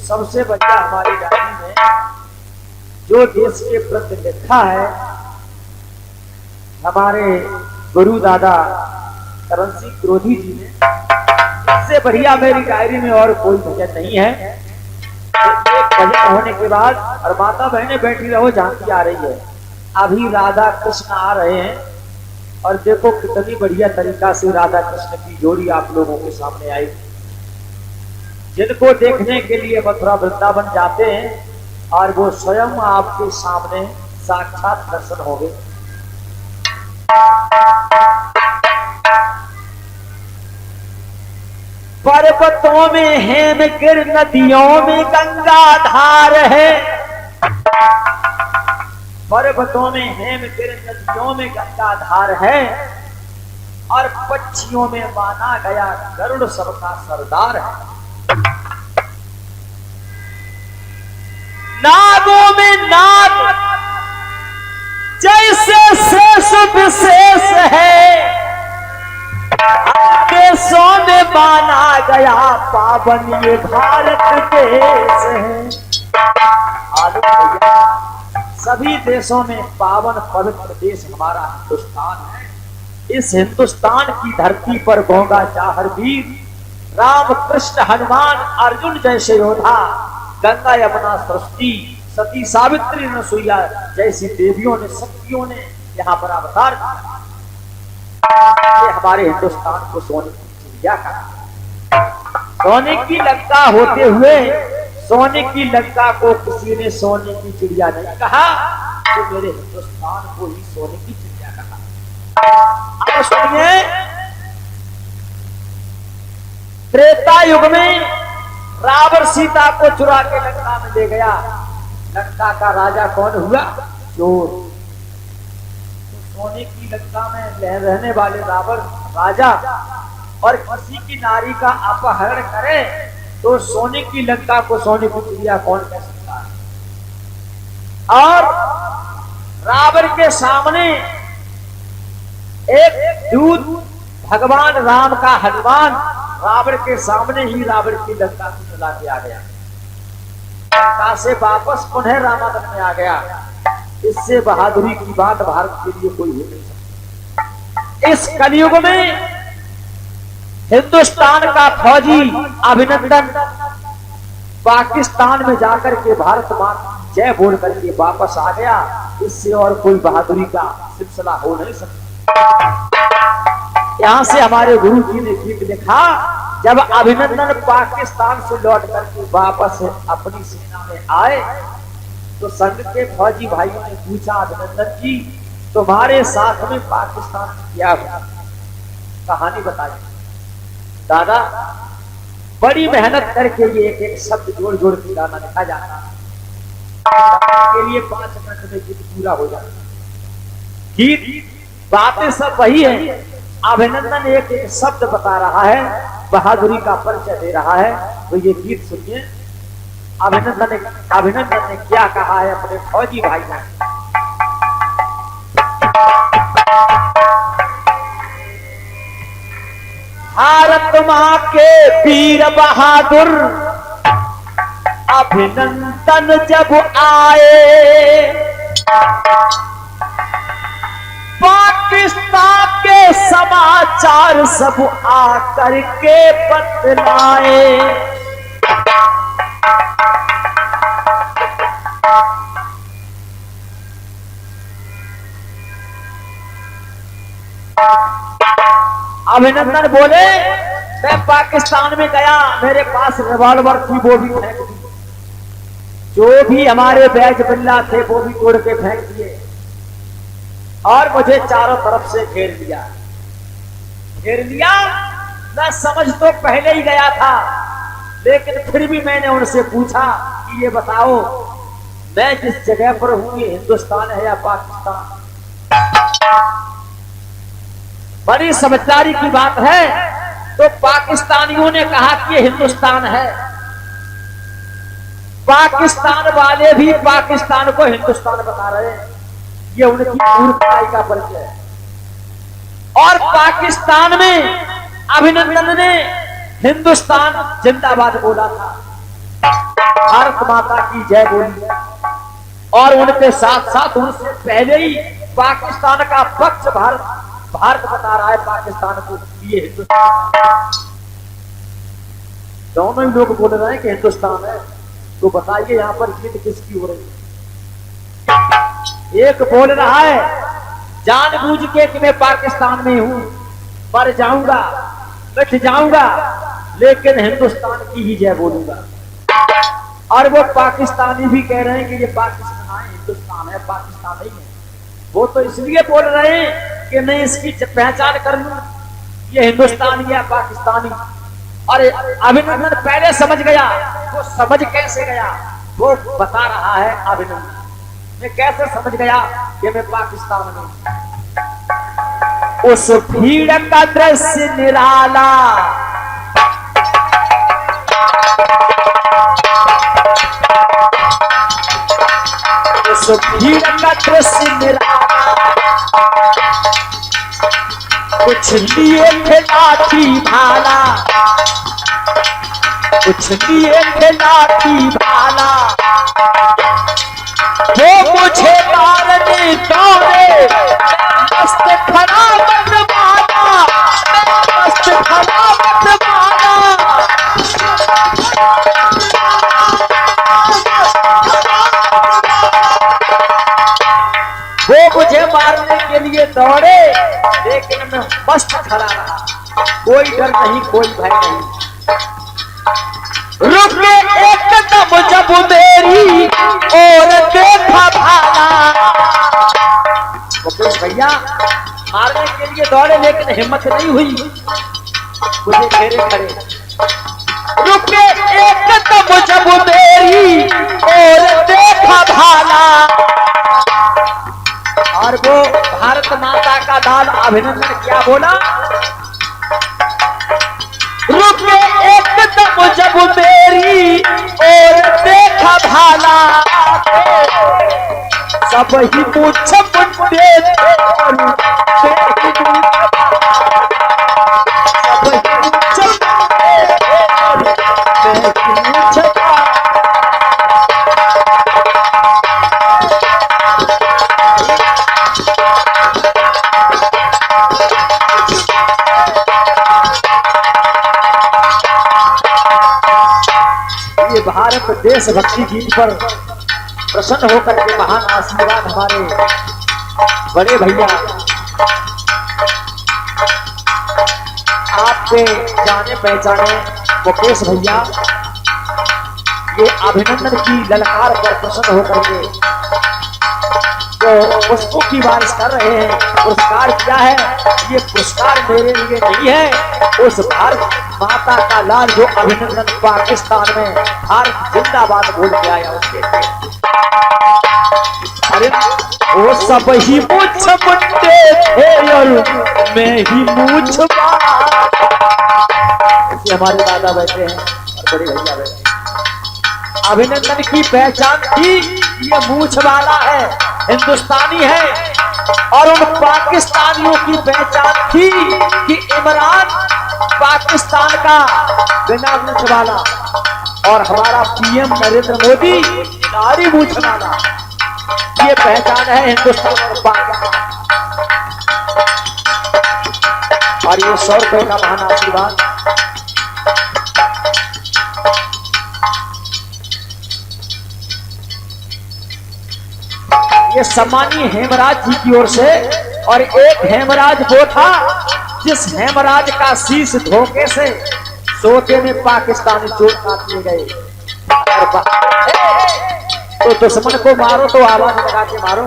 सबसे बढ़िया हमारी डायरी में जो देश के प्रति लिखा है हमारे गुरु दादा करण सिंह क्रोधी जी ने, इससे बढ़िया मेरी डायरी में और कोई भजन नहीं है। एक भजन होने के बाद, और माता बहने बैठी रहो, झांकी आ रही है। अभी राधा कृष्ण आ रहे हैं और देखो कितनी बढ़िया तरीका से राधा कृष्ण की जोड़ी आप लोगों के सामने आई, जिनको देखने के लिए मथुरा वृंदावन जाते हैं और वो स्वयं आपके सामने साक्षात दर्शन हो गए। पर्वतों में हेमगिर, नदियों में गंगा धार है। पर्वतों में हेमगिर, नदियों में गंगा धार है, और पक्षियों में माना गया गरुड़ सबका सरदार है। नागों में नाग जैसे शेष विशेष है, देशों में माना गया पावन ये भारत देश है। सभी देशों में पावन पवित्र देश हमारा हिंदुस्तान है। इस हिंदुस्तान की धरती पर गंगा चाहर वीर, राम कृष्ण हनुमान अर्जुन जैसे योद्धा, गंगा यमुना सरस्वती सती सावित्री नसुईया जैसी देवियों ने, शक्तियों ने यहाँ पर अवतार किया। ये हमारे हिंदुस्तान को सोने की चिड़िया कहा। सोने की लंका होते हुए सोने की लंका को किसी ने सोने की चिड़िया नहीं कहा, तो मेरे हिंदुस्तान को ही सोने की चिड़िया कहा। अब सुनिए, त्रेता युग में रावण सीता को चुरा के लंका में ले गया। लंका का राजा कौन हुआ? चोर। सोने की लंका में रहने वाले रावण राजा और किसी की नारी का अपहरण करे तो सोने की लंका को सोने की चिड़िया कौन कह सकता है? और रावण के सामने एक दूत भगवान राम का हनुमान रावण के सामने ही रावण की लंका को जला के आ गया। लंका से वापस पुनः रामायण में आ गया। इससे बहादुरी की बात भारत के लिए कोई हो नहीं सकती। इस कलयुग में हिंदुस्तान का फौजी अभिनंदन पाकिस्तान में जाकर के भारत माता जय बोल करके वापस आ गया। इससे और कोई बहादुरी का सिलसिला हो नहीं सकता। यहां से हमारे गुरु जी ने गीत लिखा, जब अभिनंदन पाकिस्तान से लौट करके वापस अपनी सेना में आए तो संघ के फौजी भाइयों ने पूछा, अभिनंदन जी तुम्हारे साथ में पाकिस्तान क्या हुआ? कहानी बताइए। दादा, बड़ी मेहनत करके ये एक एक शब्द जोड़ जोड़ के गाना लिखा जाता है, के लिए 5 मिनट में गीत पूरा हो जाता है। गीत बातें सब वही है, अभिनंदन एक एक शब्द बता रहा है, बहादुरी का परिचय दे रहा है। तो ये गीत सुनिए, अभिनंदन ने क्या कहा है अपने फौजी भाई ने। भारत मां के वीर बहादुर अभिनंदन जब आए, पाकिस्तान के समाचार सब आकर के बतलाए। अभिनंदन बोले, मैं पाकिस्तान में गया, मेरे पास रिवॉल्वर थी, वो भी फेंक दी। जो भी हमारे बैज बिल्ला थे वो भी तोड़ के फेंक दिए और मुझे चारों तरफ से घेर लिया। मैं समझ तो पहले ही गया था, लेकिन फिर भी मैंने उनसे पूछा कि ये बताओ मैं जिस जगह पर हूं ये हिंदुस्तान है या पाकिस्तान? बड़ी समझदारी की बात है। तो पाकिस्तानियों ने कहा कि ये हिंदुस्तान है। पाकिस्तान वाले भी पाकिस्तान को हिंदुस्तान बता रहे हैं। ये उनकी मूर्खताई का परिचय है। और पाकिस्तान में अभिनंदन ने हिंदुस्तान जिंदाबाद बोला था। भारत माता की जय बोली और उनके साथ साथ उनसे पहले ही पाकिस्तान का पक्ष भारत बता रहा है पाकिस्तान को ये हिंदुस्तान। दोनों ही लोग बोल रहे हैं कि हिंदुस्तान है, तो बताइए यहाँ पर जीत किसकी हो रही है? एक बोल रहा है जानबूझ के कि मैं पाकिस्तान में हूं, मर जाऊंगा, मिट जाऊंगा, लेकिन हिंदुस्तान की ही जय बोलूंगा। और वो पाकिस्तानी भी कह रहे हैं कि ये पाकिस्तान है, हिंदुस्तान है, पाकिस्तान नहीं है। वो तो इसलिए बोल रहे हैं कि मैं इसकी पहचान कर लूं, ये हिंदुस्तानी या पाकिस्तानी। और अभिनंदन पहले समझ गया। वो समझ कैसे गया वो बता रहा है अभिनंदन। मैं कैसे समझ गया कि मैं पाकिस्तान में? उस भीड़ का दृश्य निराला, उस भीड़ का दृश्य निराला, कुछ लिए थे लाठी भाला, कुछ लिए थे लाठी भाला, वो मुझे मारने दौड़े, मस्त खड़ा मतवाला, मस्त खड़ा मतवाला। वो मुझे मारने के लिए दौड़े, लेकिन मैं मस्त खड़ा रहा, कोई डर नहीं, कोई भय नहीं। रुके एकदम जब मेरी और देखा भाला, मुकेश भैया मारने के लिए दौड़े लेकिन हिम्मत नहीं हुई, मुझे घेरे खड़े। रुके एकदम जब मेरी और देखा भाला, और वो भारत माता का लाल अभिनंदन क्या बोला? रुके एकदम जब मेरी और देखा भाला, सब ही मुझ मुंडे थे, ये भारत देशभक्ति गीत पर प्रसन्न होकर के महान आशीर्वाद हमारे बड़े भैया आपके जाने पहचाने मुकेश भैया ये अभिनंदन की ललकार पर प्रसन्न होकर के जो पुष्पों की बारिश कर रहे हैं, पुरस्कार किया है। ये पुरस्कार मेरे लिए नहीं है, उस भारत माता का लाल जो अभिनंदन पाकिस्तान में भारत जिंदाबाद बोल के आया उसके। अरे वो सब ही मुझ मुंडे थे और मैं ही मुझ बाला। हमारे दादा बैठे हैं और बड़े भैया बैठे हैं। अभिनंदन की पहचान थी ये मूछ वाला है, हिंदुस्तानी है, और उन पाकिस्तानियों की पहचान थी कि इमरान पाकिस्तान का बिना मूछ वाला और हमारा पीएम नरेंद्र मोदी नारी मूछ वाला। ये पहचान है हिंदुस्तान और पाकिस्तान। और ये 100 रुपए का महान आशीर्वाद ये सम्मानीय हेमराज जी की ओर से। और एक हेमराज वो था जिस हेमराज का शीश धोखे से सोते में पाकिस्तानी चोर काट लिए गए। तो दुश्मन को मारो तो आवाज लगा के मारो।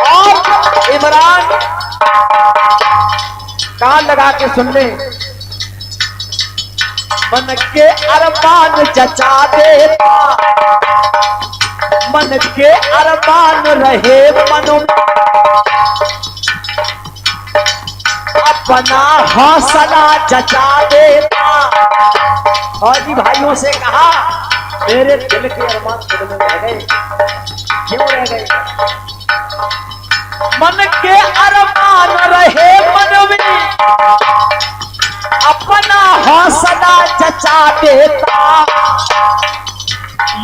और इमरान कान लगा के सुन ले, मन के अरमान जचा देता, मन के अरमान रहे मनो अपना हौसला जचा देता। फौजी भाइयों से कहा मेरे दिल के अरमान दिल में रह गए, क्यों रह गए? मन के अरमान रहे मन में अपना हौसला जचा देता,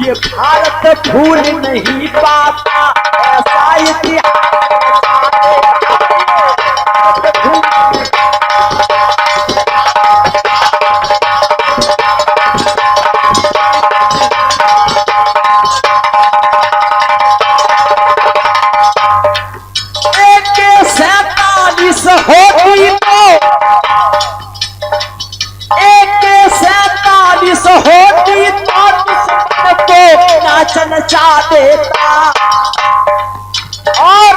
ये भारत भूल नहीं पाता, ऐसा इतिहास AK-47 होती तो AK-47 होती तो दुश्मन को नाचन चा देता, और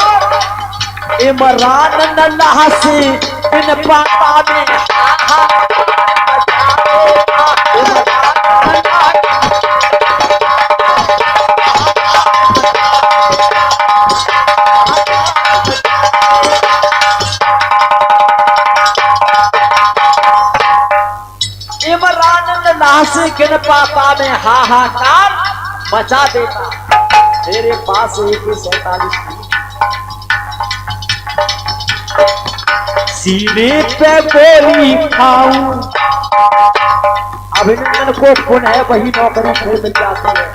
इमरान नल्लाह से बिन पाता में से गिन पाता में हाहाकार मचा देता। मेरे पास AK-47 सीने पे गोली खाऊं, अभिनंदन को पुनः वही नौकरी फिर मिल जाती है,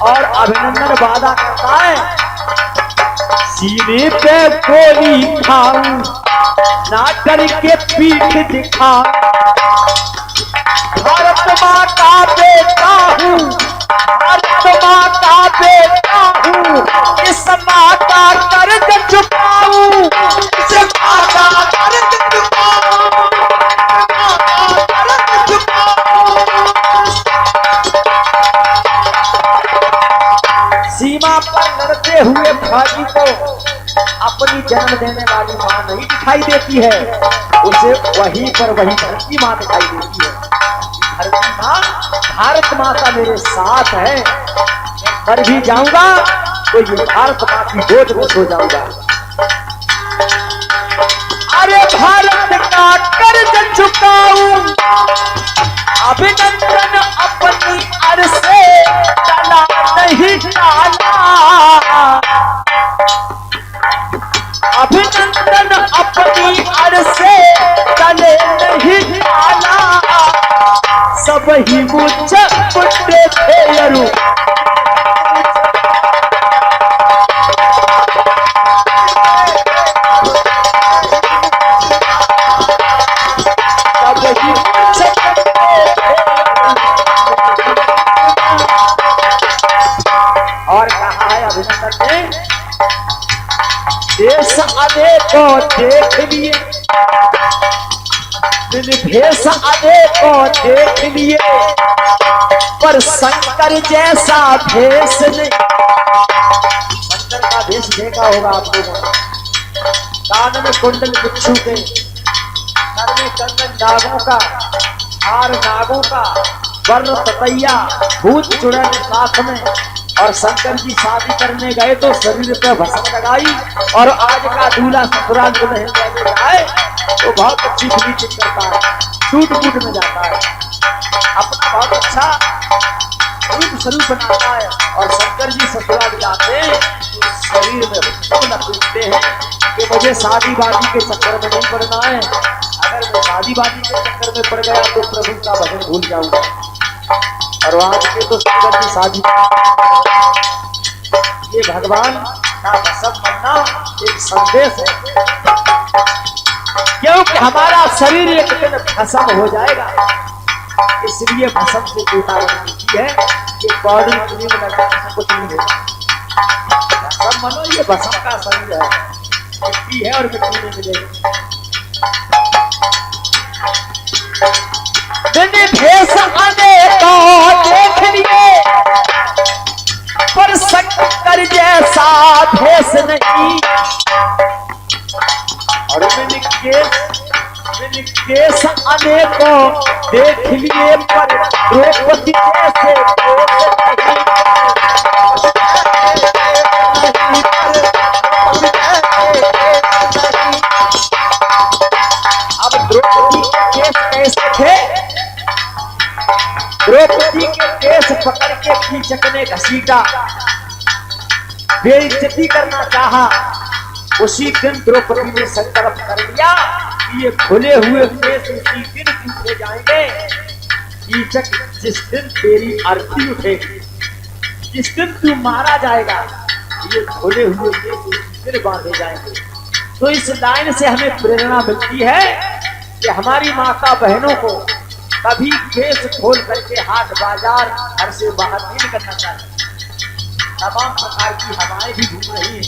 और अभिनंदन वादा करता है सीने पे गोली खाऊं, ना डर के पीठ दिखाऊं, भारत माँ का बेटा हूँ, भारत माँ का बेटा हूँ, इस माँ का कर्ज चुकाऊं, इस माँ का कर्ज चुकाऊं, सीमा पर लड़ते हुए फौजी को अपनी जन्म देने वाली माँ नहीं दिखाई देती है, उसे वहीं पर वही धरती माँ दिखाई देती है। धरती माँ, भारत माता मेरे साथ है, मर भी जाऊंगा तो ये भारत माँ की गोद में सो जाऊंगा। अरे भारत का कर्ज चुकाऊं, अभिनंदन अपनी अर से चला नहीं टाला, अभिनंदन अपनी अर से चले नहीं टाला, सब ही मुझ बुड्ढे थे यरू, सब ही मुझ और कहा है अभिनंदन ने, देश अनेकों देख लिए, भेष अनेकों देख लिए, पर शंकर जैसा भेष नहीं। शंकर का भेष देखा होगा आप लोगों ने, कान में कुंडल बिच्छू के, सर में कंगन नागों का, हार नागों का, वर्ण ततैया, भूत चुड़ैल साथ में, और शंकर जी शादी करने गए तो शरीर पे भस्म लगाई, और आज का दूल्हा ससुराल दुल्हन लेने जाए तो बहुत अच्छी फिनिशिंग करता है, सूट बूट में जाता है, अपना बहुत अच्छा रूप स्वरूप बनाता है, और शंकर जी ससुराल जाते हैं तो शरीर में भस्म लपेटते हैं कि मुझे शादी बाजी के चक्कर में नहीं पड़ना है, अगर मैं शादी बाजी के चक्कर में पड़ गया तो प्रभु का भजन भूल जाऊंगा। और आज के तो शंकर की शादी, ये भगवान का भस्म बनना एक संदेश है, क्योंकि हमारा शरीर एक दिन भस्म हो जाएगा, इसलिए भस्म से चेतावनी की है कि पाउडर क्रीम लगाने से कुछ नहीं होगा। भस्म मानो ये भस्म का शरीर है, मिट्टी है और मिट्टी में मिलेगी। भेष अनेकों देख लिए, पर शंकर जैसा भेष नहीं, और मैंने केस अनेकों देख लिए, पर द्रौपदी जैसे अब द्रौपदी के केस कैसे थे? द्रौपदी के केस पकड़ के कीचक ने घसीटा, बेइज्जती करना चाहा, उसी दिन द्रौपदी ने संकल्प कर लिया ये खुले हुए केस उसी दिन पूछे जाएंगे कीचक, जिस दिन तेरी अर्थी उठेगी, जिस दिन तू मारा जाएगा, ये खुले हुए केस उसी दिन बांधे जाएंगे। तो इस लाइन से हमें प्रेरणा मिलती है कि हमारी माता बहनों को कभी केस खोल करके हाट बाजार घर से बाहर नहीं करना चाहिए। तमाम प्रकार की हवाएं भी घूम रही हैं,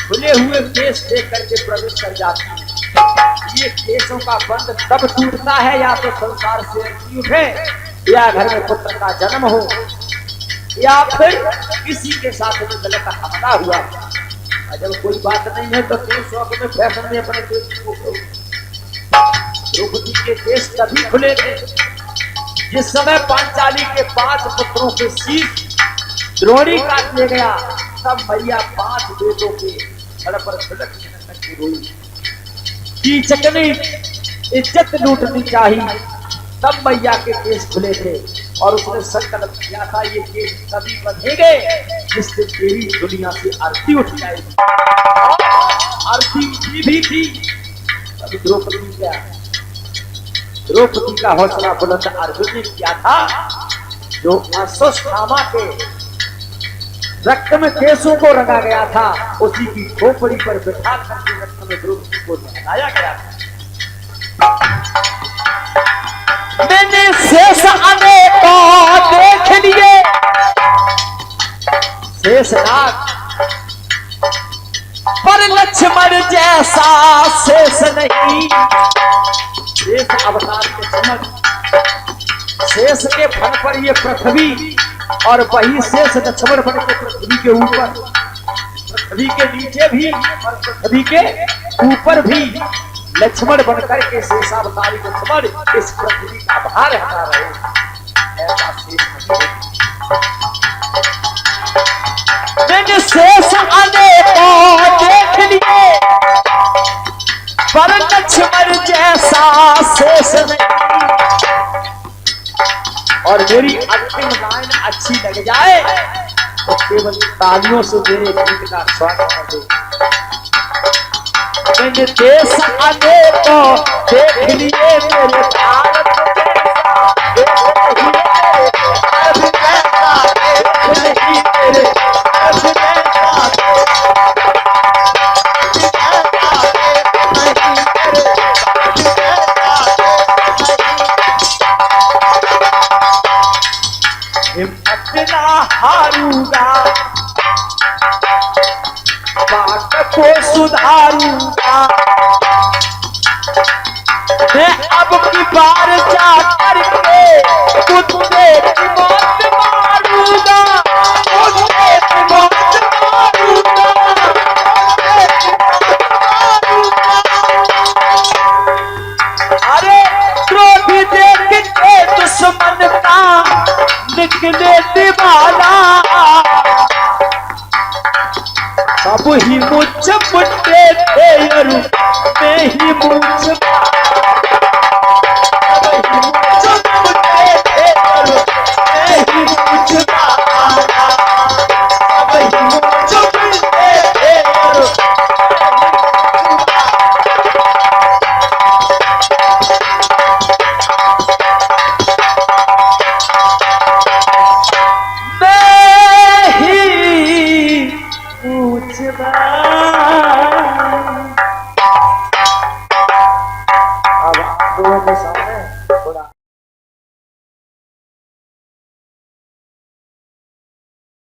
खुले हुए केस देख करके प्रवेश कर जाती हैं। ये केसों का बंध तब टूटता है या तो संसार से अर्थी उठे, या घर में पुत्र का जन्म हो, या फिर किसी के साथ में गलत हमला हुआ। जब कोई बात नहीं है तो केस शौक में फैशन में अपने केस को द्रौपदी के केस तभी खुले थे जिस समय पांचाली के 5 पुत्रों के शीश द्रोणी काट ले गया। तब मैया 5 बेटों के छड़ पर तिलक के रोई। कीचक ने इज्जत लूटनी चाहिए, तब मैया के केस खुले थे और उसने संकल्प किया था ये केस तभी बंधेंगे जिससे तेरी दुनिया से अर्थी उठ जाएगी। अर्थी उठी भी थी तभी द्रौपदी का हौसला बुलंद अर्जुन ने किया था। जो अश्वत्थामा के रक्त में केसों को रंगा गया था, उसी की खोपड़ी पर बिठा करके रक्त में द्रौपदी को नहलाया गया था। मैंने शेष अनेकों देख लिए, शेषनाग पर लक्ष्मण जैसा शेष नहीं। शेष अवतार के समझ शेष के फल पर ये पृथ्वी और वही शेष लक्ष्मण बन के पृथ्वी के ऊपर, पृथ्वी के नीचे भी और पृथ्वी के ऊपर भी लक्ष्मण बनकर के शेषावतारी लक्ष्मण इस पृथ्वी का भार हटा रहे। ऐसा शेष मैंने शेष अनेकों देख लिए, पर लक्ष्मण जैसा शेष नहीं। और मेरी अंतिम लाइन अच्छी लग जाए तो केवल तालियों से मेरे गीत का स्वागत कर दो। मैंने देश अनेकों देख लिए, मेरे भारत हिम्मत ना हारूंगा, बात को सुधारूंगा। मैं अब की बार जा करके कुत्ते की मौत मारूंगा, कुत्ते की मौत मारूंगा। अरे द्रोही देख के दुश्मन का निकले दीवाना, सब ही मुझ मुट्टे थे यरू मैं ही मुझ अब